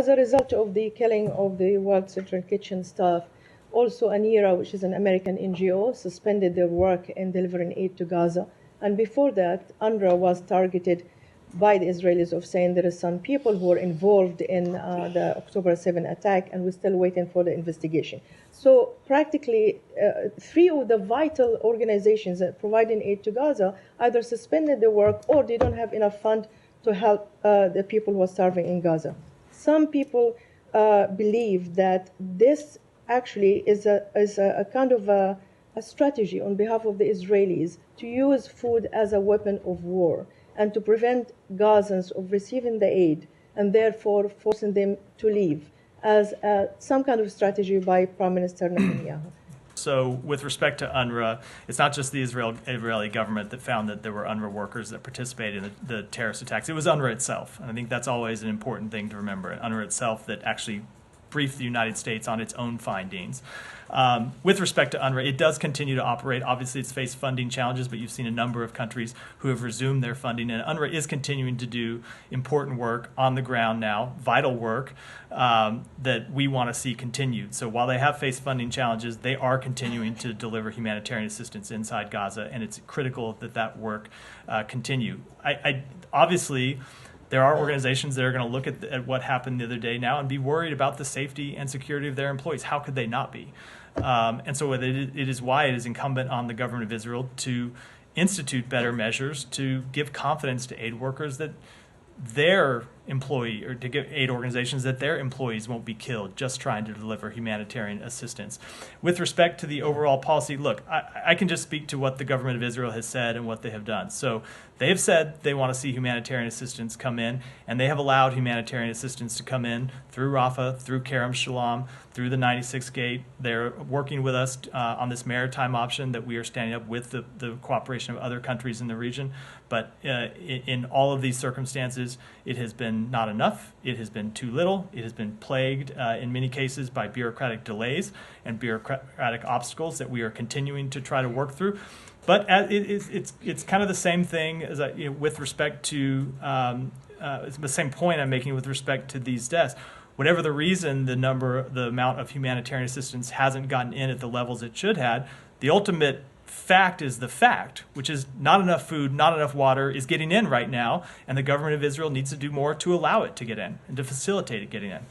as a result of the killing of the World Central Kitchen staff, also ANIRA, which is an American NGO, suspended their work in delivering aid to Gaza. And before that, UNRWA was targeted by the Israelis of saying there are some people who were involved in the October 7 attack, and we're still waiting for the investigation. So practically, three of the vital organizations that providing aid to Gaza either suspended their work or they don't have enough fund to help the people who are starving in Gaza. Some people believe that this actually is a kind of a strategy on behalf of the Israelis to use food as a weapon of war and to prevent Gazans of receiving the aid and therefore forcing them to leave as some kind of strategy by Prime Minister Netanyahu. So with respect to UNRWA, it's not just the Israeli government that found that there were UNRWA workers that participated in the terrorist attacks. It was UNRWA itself. And I think that's always an important thing to remember. UNRWA itself that actually briefed the United States on its own findings. With respect to UNRWA, it does continue to operate. Obviously, it's faced funding challenges, but you've seen a number of countries who have resumed their funding, and UNRWA is continuing to do important work on the ground now, vital work that we want to see continued. So while they have faced funding challenges, they are continuing to deliver humanitarian assistance inside Gaza, and it's critical that that work continue. Obviously, there are organizations that are going to look at what happened the other day now and be worried about the safety and security of their employees. How could they not be? And so it is why it is incumbent on the government of Israel to institute better measures to give confidence to aid workers that their employee, or to give aid organizations that their employees won't be killed just trying to deliver humanitarian assistance. With respect to the overall policy, look, I can just speak to what the government of Israel has said and what they have done. So they have said they want to see humanitarian assistance come in, and they have allowed humanitarian assistance to come in through Rafah, through Kerem Shalom, through the 96 Gate. They're working with us on this maritime option that we are standing up with the cooperation of other countries in the region. But in all of these circumstances, it has been not enough. It has been too little. It has been plagued in many cases by bureaucratic delays and bureaucratic obstacles that we are continuing to try to work through. But it's kind of the same thing as with respect to it's the same point I'm making with respect to these deaths. Whatever the reason, the amount of humanitarian assistance hasn't gotten in at the levels it should have. The ultimate fact is the fact, which is not enough food, not enough water is getting in right now, and the government of Israel needs to do more to allow it to get in and to facilitate it getting in.